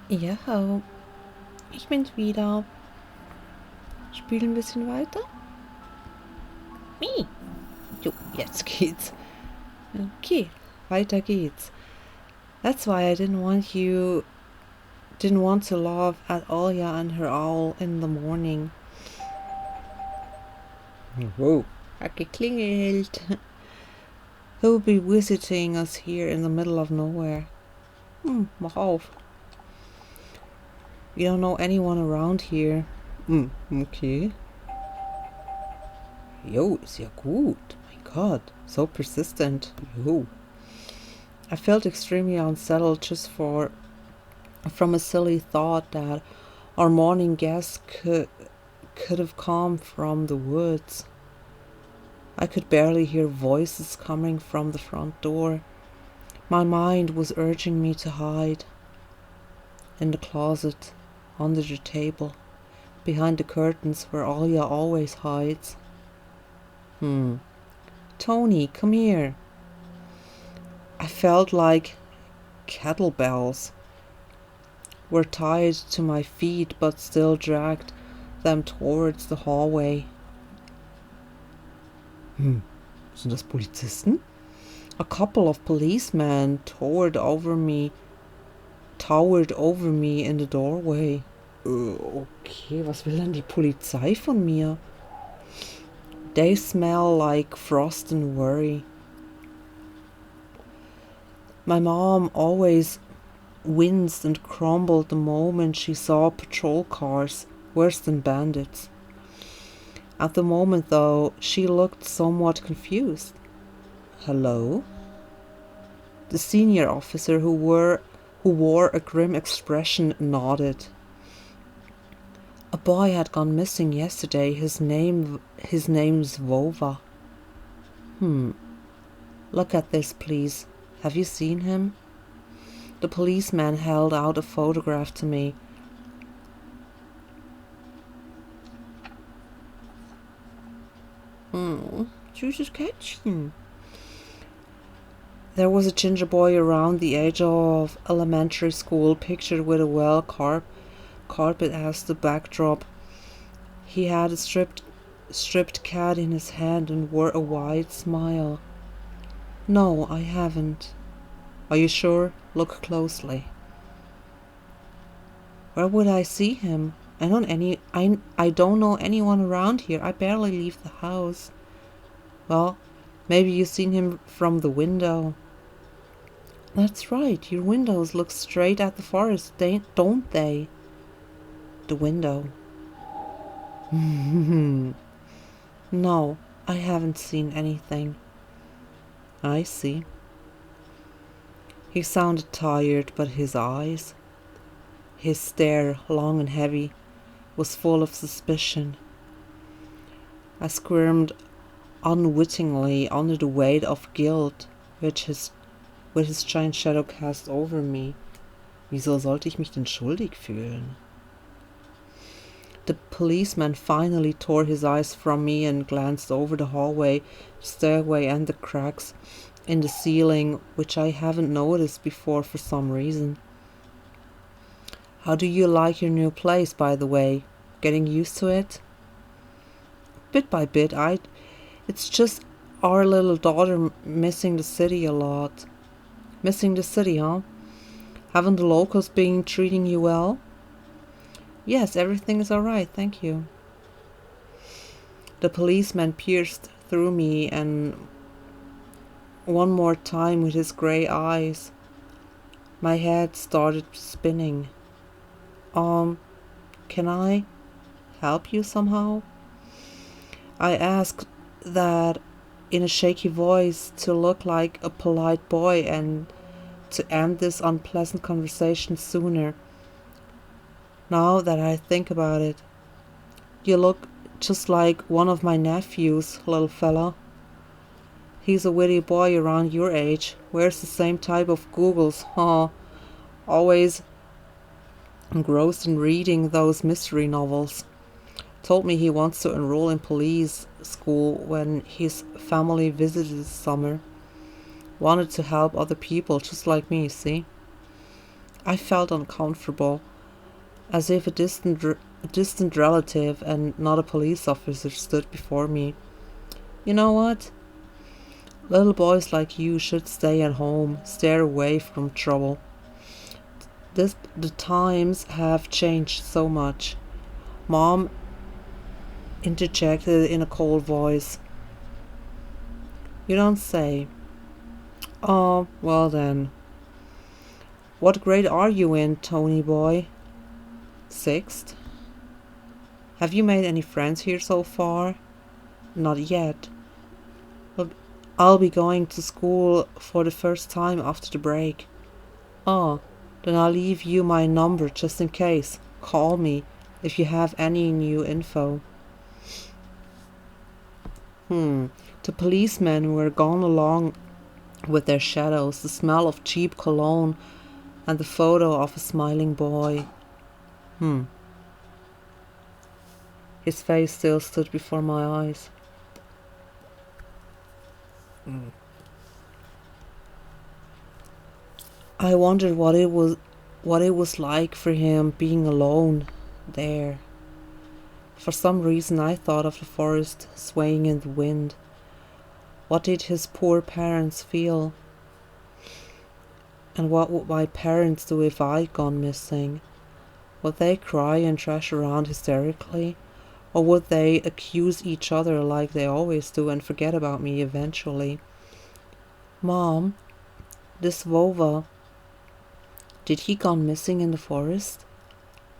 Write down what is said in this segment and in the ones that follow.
Ja, ich bin's wieder. Spiel ein bisschen weiter. Mie. Jo, jetzt geht's. Okay, weiter geht's. That's why I didn't want to laugh at Olya and her owl in the morning. Whoa. Hat geklingelt. He'll be visiting us here in the middle of nowhere. Mach auf. We don't know anyone around here. Okay. Jo, ist ja gut. My God, so persistent. Yo. I felt extremely unsettled from a silly thought that our morning guest could have come from the woods. I could barely hear voices coming from the front door. My mind was urging me to hide. In the closet, under the table, behind the curtains where Olya always hides. Tony, come here. I felt like kettlebells were tied to my feet but still dragged them towards the hallway. Sind das Polizisten? A couple of policemen towered over me in the doorway. Okay, was will denn die Polizei von mir? They smell like frost and worry. My mom always winced and crumbled the moment she saw patrol cars, worse than bandits. At the moment, though, she looked somewhat confused. Hello? The senior officer who wore a grim expression nodded. A boy had gone missing yesterday. His name's Vova. Look at this, please. Have you seen him? The policeman held out a photograph to me. Süßes Kätzchen. There was a ginger boy around the age of elementary school, pictured with a carpet as the backdrop. He had a stripped cat in his hand and wore a wide smile. No, I haven't. Are you sure? Look closely. Where would I see him? I don't know anyone around here. I barely leave the house. Well, maybe you've seen him from the window. That's right. Your windows look straight at the forest, don't they? The window. No, I haven't seen anything. I see. He sounded tired, but his eyes, his stare, long and heavy, was full of suspicion. I squirmed unwittingly under the weight of guilt which his giant shadow cast over me. Wieso sollte ich mich denn schuldig fühlen? The policeman finally tore his eyes from me and glanced over the hallway, stairway and the cracks in the ceiling, which I haven't noticed before for some reason. How do you like your new place, by the way? Getting used to it? Bit by bit, it's just our little daughter missing the city a lot. Missing the city, huh? Haven't the locals been treating you well? Yes, everything is all right, thank you. The policeman pierced through me and one more time with his grey eyes. My head started spinning. Can I help you somehow? I asked that in a shaky voice to look like a polite boy and to end this unpleasant conversation sooner. Now that I think about it, you look just like one of my nephews, little fella. He's a witty boy around your age, wears the same type of googles, always engrossed in reading those mystery novels. Told me he wants to enroll in police school when his family visited this summer. Wanted to help other people just like me, see? I felt uncomfortable, as if a distant relative and not a police officer stood before me. You know what? Little boys like you should stay at home, stay away from trouble. The times have changed so much. Mom interjected in a cold voice. You don't say. Oh, well then. What grade are you in, Tony boy? Sixth? Have you made any friends here so far? Not yet. But I'll be going to school for the first time after the break. Oh, then I'll leave you my number just in case. Call me if you have any new info. The policemen were gone along with their shadows, the smell of cheap cologne, and the photo of a smiling boy. His face still stood before my eyes. I wondered what it was like for him being alone there. For some reason I thought of the forest swaying in the wind. What did his poor parents feel? And what would my parents do if I'd gone missing? Would they cry and thrash around hysterically? Or would they accuse each other like they always do and forget about me eventually? Mom, this Vova, did he gone missing in the forest?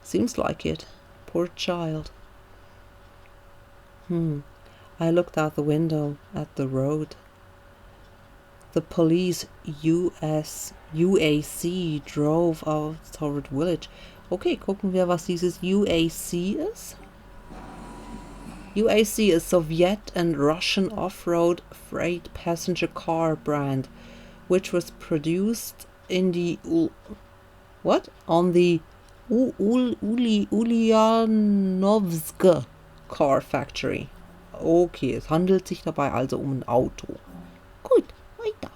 Seems like it. Poor child. I looked out the window at the road. The police UAC drove out toward village. Okay, gucken wir, was dieses UAC ist. UAC is Soviet and Russian off-road freight passenger car brand, which was produced in the Ulyanovsk car factory. Okay, es handelt sich dabei also um ein Auto. Gut, weiter.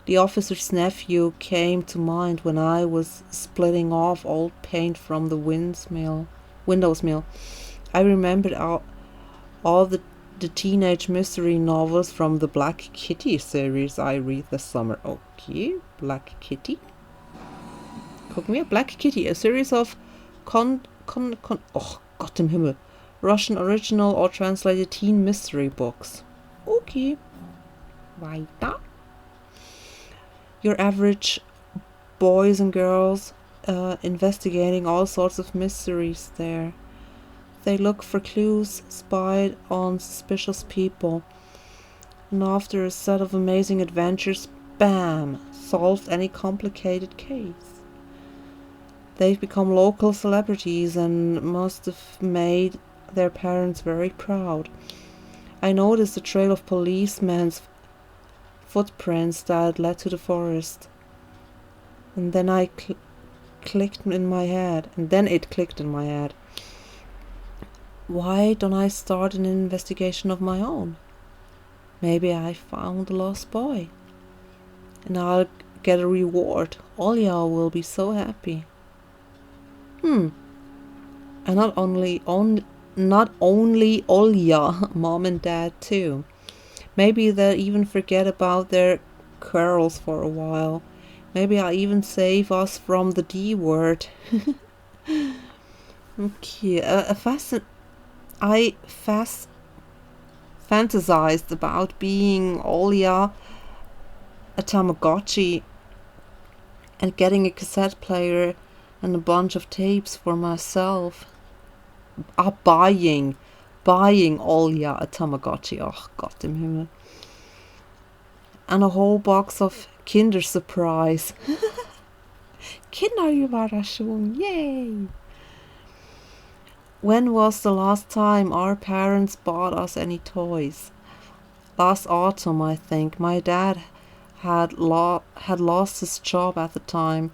The officer's nephew came to mind when I was splitting off old paint from the windows mill. I remembered all the teenage mystery novels from the Black Kitty series I read this summer. Okay, Black Kitty. Gucken wir, Black Kitty, a series of oh Gott im Himmel, Russian original or translated teen mystery books. Okay, weiter. Your average boys and girls investigating all sorts of mysteries there. They look for clues, spied on suspicious people, and after a set of amazing adventures, bam, solved any complicated case. They've become local celebrities and must have made their parents very proud. I noticed a trail of policemen's footprints that led to the forest. And then it clicked in my head. Why don't I start an investigation of my own? Maybe I found the lost boy. And I'll get a reward. Olya will be so happy. And not only Olya, Mom and Dad too. Maybe they'll even forget about their quarrels for a while. Maybe I'll even save us from the D word. Okay, I fantasized about being Olya, a Tamagotchi, and getting a cassette player and a bunch of tapes for myself. Buying Olya a Tamagotchi. Oh Gott im Himmel. And a whole box of Kinder Surprise. Kinderüberraschung, yay! When was the last time our parents bought us any toys? Last autumn, I think. My dad had lost his job at the time.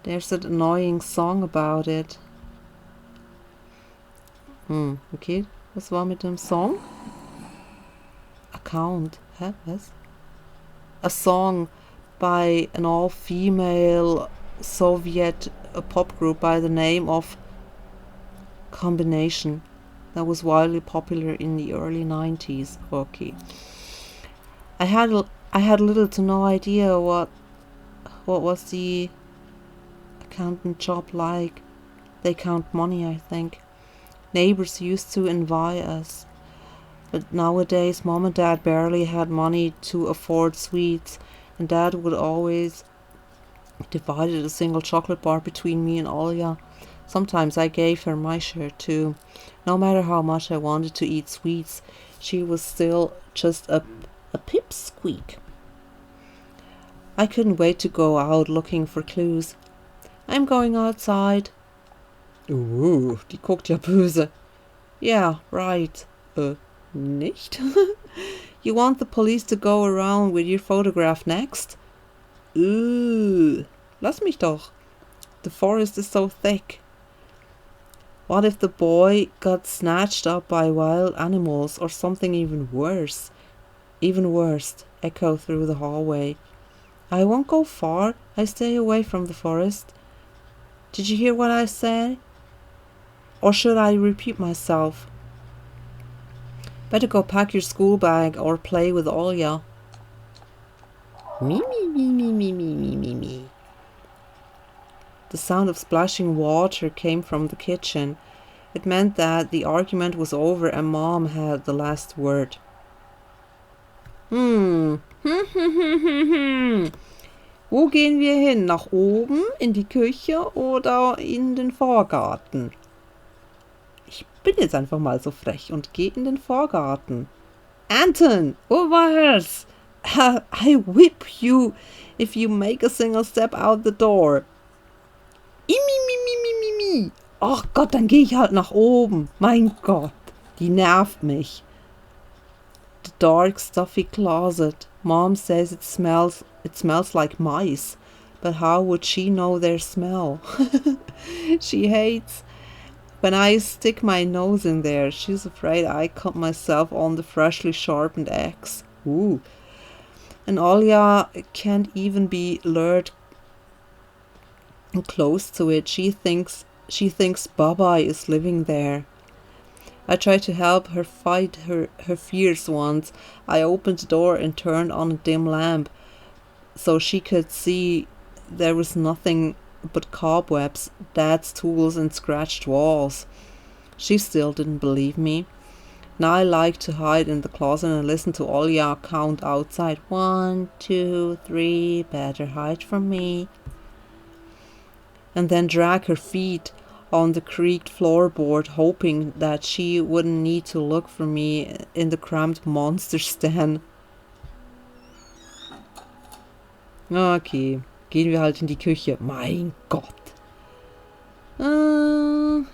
There's an annoying song about it. Okay, was war mit dem Song? Account. Was? A song by an all-female Soviet pop group by the name of Combination that was wildly popular in the early 90s. Okay. I had little to no idea what was the accountant job like. They count money, I think. Neighbors used to envy us. But nowadays, Mom and Dad barely had money to afford sweets, and Dad would always divide a single chocolate bar between me and Olya. Sometimes I gave her my share too. No matter how much I wanted to eat sweets, she was still just a pipsqueak. I couldn't wait to go out looking for clues. I'm going outside. Die guckt ja böse. Yeah, right. Nicht? You want the police to go around with your photograph next? Lass mich doch. The forest is so thick. What if the boy got snatched up by wild animals or something even worse? Even worse, echoed through the hallway. I won't go far. I stay away from the forest. Did you hear what I said? Or should I repeat myself? Better go pack your school bag or play with Olya. Me. The sound of splashing water came from the kitchen. It meant that the argument was over and Mom had the last word. Wo gehen wir hin? Nach oben, in die Küche oder in den Vorgarten? Ich bin jetzt einfach mal so frech und gehe in den Vorgarten. Anton, was? I whip you if you make a single step out the door. Mi. Ach Gott, dann gehe ich halt nach oben. Mein Gott, die nervt mich. The dark, stuffy closet. Mom says it smells like mice. But how would she know their smell? She hates when I stick my nose in there. She's afraid I cut myself on the freshly sharpened axe. Ooh. And Olya can't even be lured close to it. She thinks Baba is living there. I tried to help her fight her fears once. I opened the door and turned on a dim lamp so she could see there was nothing but cobwebs, Dad's tools and scratched walls. She still didn't believe me. Now I like to hide in the closet and listen to Olya count outside. 1, 2, 3, better hide from me. And then drag her feet on the creaked floorboard, hoping that she wouldn't need to look for me in the cramped monster stand. Okay, gehen wir halt in die Küche. Mein Gott.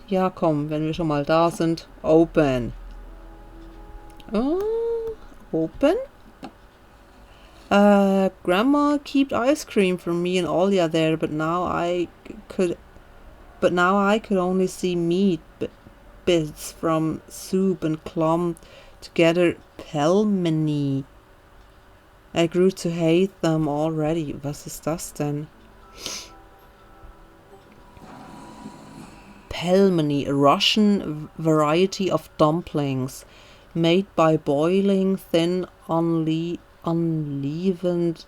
Ja, komm, wenn wir schon mal da sind. Open. Open? Grandma kept ice cream for me and Olya there, but now I could only see meat bits from soup and clumped together pelmeni. I grew to hate them already. Was ist das denn? Pelmeni, a Russian variety of dumplings made by boiling thin unleavened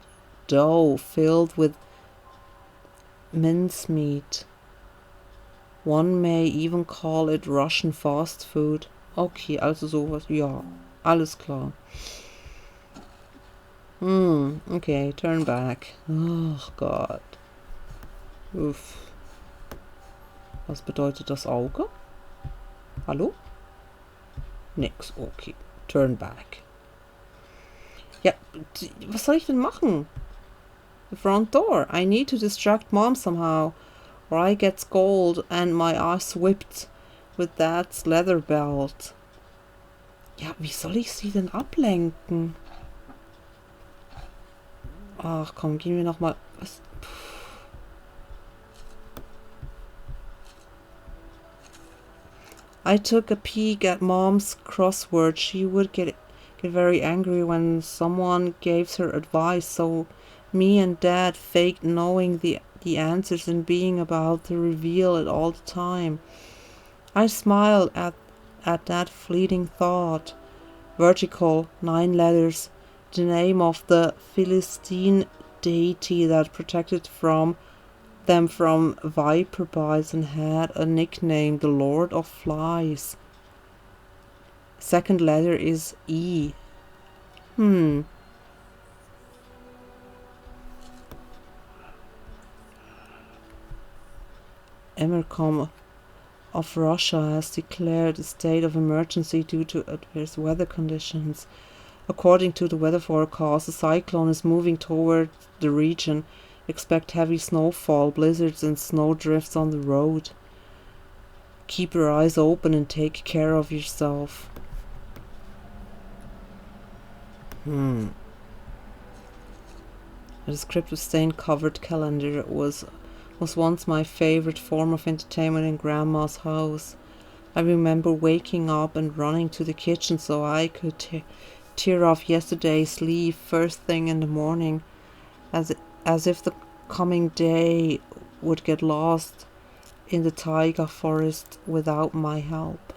dough filled with mincemeat. One may even call it Russian fast food. Okay, also sowas, ja, alles klar. Okay, turn back. Oh Gott. Uff. Was bedeutet das Auge? Hallo? Nix, okay. Turn back. Ja, was soll ich denn machen? The front door. I need to distract Mom somehow, or I get scolded and my ass whipped with Dad's leather belt. Ja, wie soll ich sie denn ablenken? Ach komm, gehen wir nochmal. Was? I took a peek at Mom's crossword. She would get very angry when someone gave her advice, so Me and Dad faked knowing the answers and being about to reveal it all the time. I smiled at that fleeting thought. Vertical, 9 letters, the name of the Philistine deity that protected them from viper bites and had a nickname, the Lord of Flies. Second letter is E. Emercom of Russia has declared a state of emergency due to adverse weather conditions. According to the weather forecast, a cyclone is moving toward the region. Expect heavy snowfall, blizzards and snow drifts on the road. Keep your eyes open and take care of yourself. A descriptive stain-covered calendar was once my favorite form of entertainment in Grandma's house. I remember waking up and running to the kitchen so I could tear off yesterday's leaf first thing in the morning, as if the coming day would get lost in the taiga forest without my help.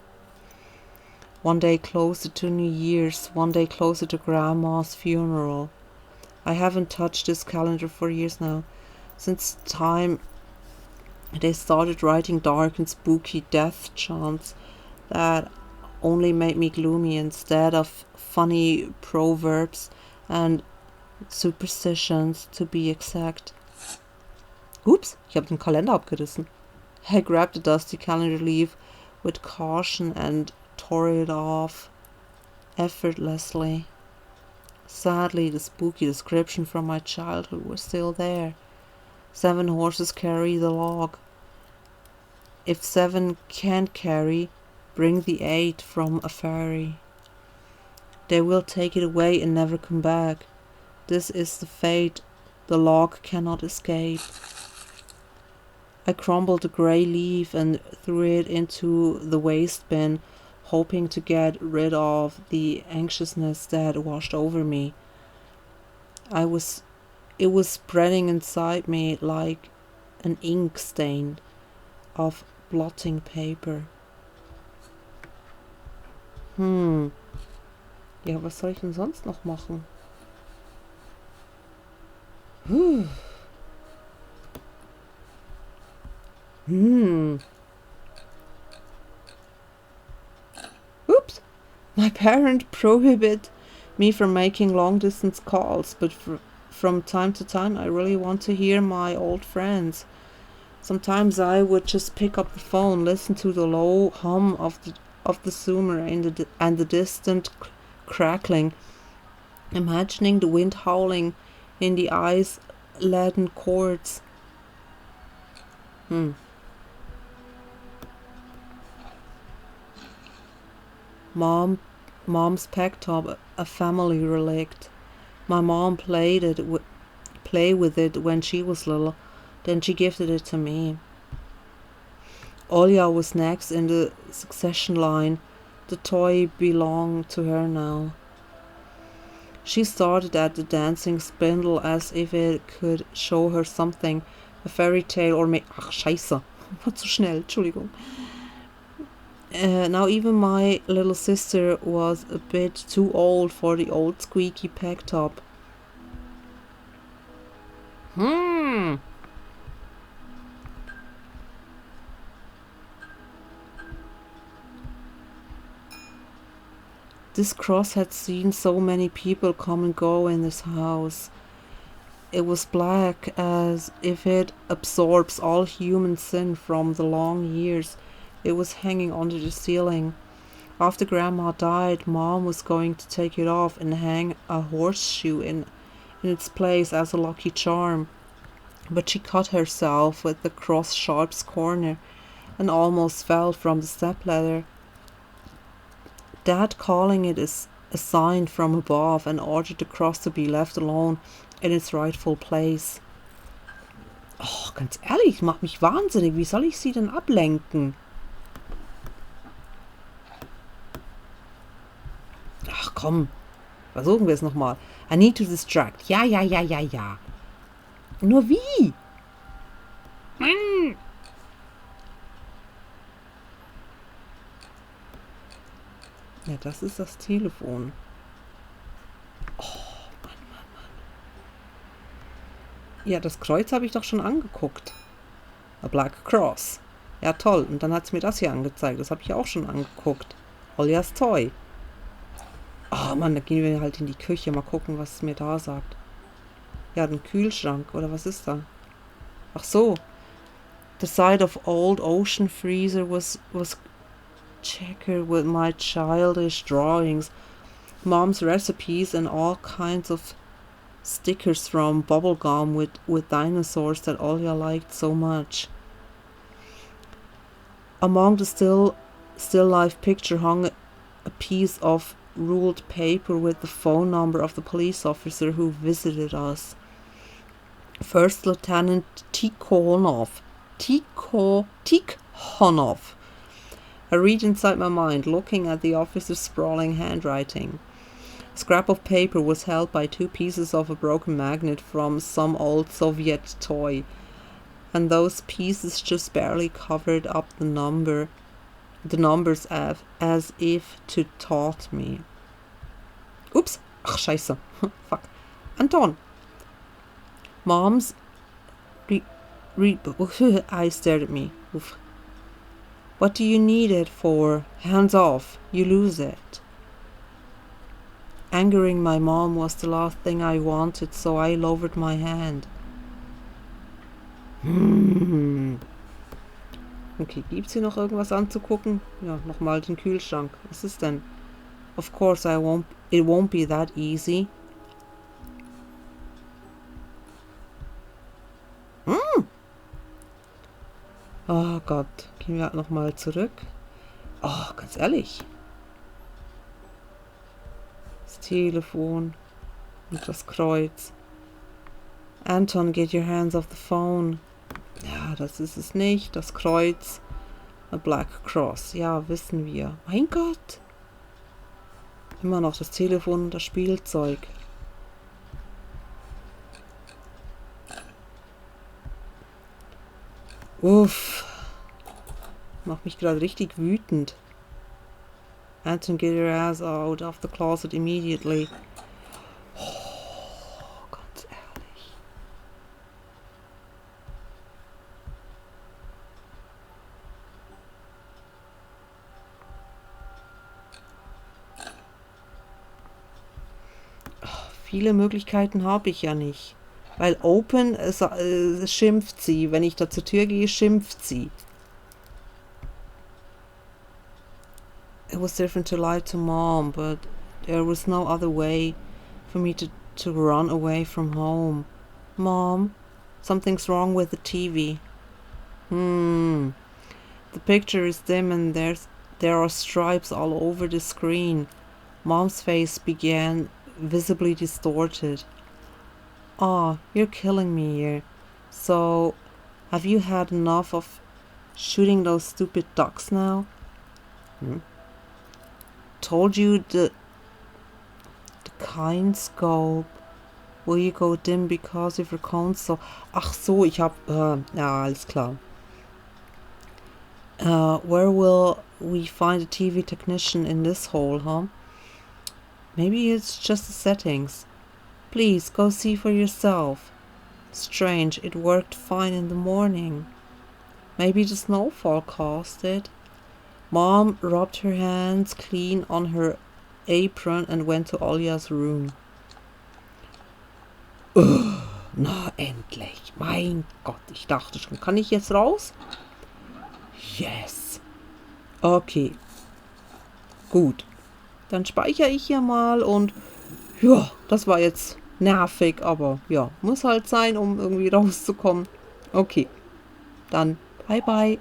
One day closer to New Year's, one day closer to Grandma's funeral. I haven't touched this calendar for years now, since the time they started writing dark and spooky death chants that only made me gloomy instead of funny proverbs and superstitions, to be exact. Oops, ich habe den Kalender abgerissen. I grabbed the dusty calendar leaf with caution and tore it off effortlessly. Sadly, the spooky description from my childhood was still there. 7 horses carry the log. If 7 can't carry, bring the 8 from a ferry. They will take it away and never come back. This is the fate the log cannot escape. I crumbled a grey leaf and threw it into the waste bin, hoping to get rid of the anxiousness that washed over me. It was spreading inside me like an ink stain of blotting paper. Ja, was soll ich denn sonst noch machen? Oops! My parent prohibited me from making long-distance calls, but from time to time I really want to hear my old friends. Sometimes I would just pick up the phone, listen to the low hum of the Zoomer and the distant crackling, imagining the wind howling in the ice-laden cords. Mom's packtop, a family relict. My mom play with it when she was little, then she gifted it to me. Olya was next in the succession line. The toy belonged to her now. She started at the dancing spindle as if it could show her something, a fairy tale or Ach, scheiße. War zu schnell, Entschuldigung. Now even my little sister was a bit too old for the old squeaky packtop. This cross had seen so many people come and go in this house. It was black, as if it absorbs all human sin from the long years it was hanging under the ceiling. After Grandma died, Mom was going to take it off and hang a horseshoe in its place as a lucky charm, but she cut herself with the cross sharp's corner and almost fell from the stepladder. Dad, calling it a sign from above, and ordered the cross to be left alone in its rightful place. Oh, ganz ehrlich, macht mich wahnsinnig. Wie soll ich sie denn ablenken? Ach komm, versuchen wir es nochmal. I need to distract. Ja. Nur wie? Mann! Ja, das ist das Telefon. Oh, Mann, Mann, Mann. Ja, das Kreuz habe ich doch schon angeguckt. A Black Cross. Ja, toll. Und dann hat es mir das hier angezeigt. Das habe ich auch schon angeguckt. Oljas Toy. Oh Mann, da gehen wir halt in die Küche. Mal gucken, was es mir da sagt. Ja, ein Kühlschrank. Oder was ist da? Ach so. The side of old ocean freezer was checkered with my childish drawings. Mom's recipes and all kinds of stickers from bubblegum with dinosaurs that Olja liked so much. Among the still life picture hung a piece of ruled paper with the phone number of the police officer who visited us. First Lieutenant Tikhonov. Tikhonov. I read inside my mind, looking at the officer's sprawling handwriting. A scrap of paper was held by 2 pieces of a broken magnet from some old Soviet toy, and those pieces just barely covered up the numbers as if to taunt me. Oops! Ach, scheiße. Fuck. Anton! Mom's I stared at me. Oof. What do you need it for? Hands off. You lose it. Angering my mom was the last thing I wanted, so I lowered my hand. Okay, gibt's hier noch irgendwas anzugucken? Ja, nochmal den Kühlschrank. Was ist denn? Of course it won't be that easy. Oh Gott, gehen wir nochmal zurück. Oh, ganz ehrlich. Das Telefon und das Kreuz. Anton, get your hands off the phone. Ja, das ist es nicht. Das Kreuz. A Black Cross. Ja, wissen wir. Mein Gott. Immer noch das Telefon und das Spielzeug. Uff. Macht mich gerade richtig wütend. Anton, get your ass out of the closet immediately. Oh, ganz ehrlich. Viele Möglichkeiten habe ich ja nicht. Weil Open schimpft sie. Wenn ich da zur Tür gehe, schimpft sie. It was different to lie to Mom, but there was no other way for me to run away from home. Mom, something's wrong with the TV. The picture is dim and there are stripes all over the screen. Mom's face began visibly distorted. Ah, you're killing me here. So, have you had enough of shooting those stupid ducks now? Told you the kind scope will you go dim because of your console. Ach so, ich hab, ja, alles klar. Where will we find a TV technician in this hole, huh? Maybe it's just the settings. Please, go see for yourself. Strange, it worked fine in the morning. Maybe the snowfall caused it. Mom rubbed her hands clean on her apron and went to Olja's room. Na, endlich. Mein Gott, ich dachte schon, kann ich jetzt raus? Yes. Okay. Gut. Dann speichere ich hier mal und ja, das war jetzt nervig, aber ja, muss halt sein, um irgendwie rauszukommen. Okay. Dann bye bye.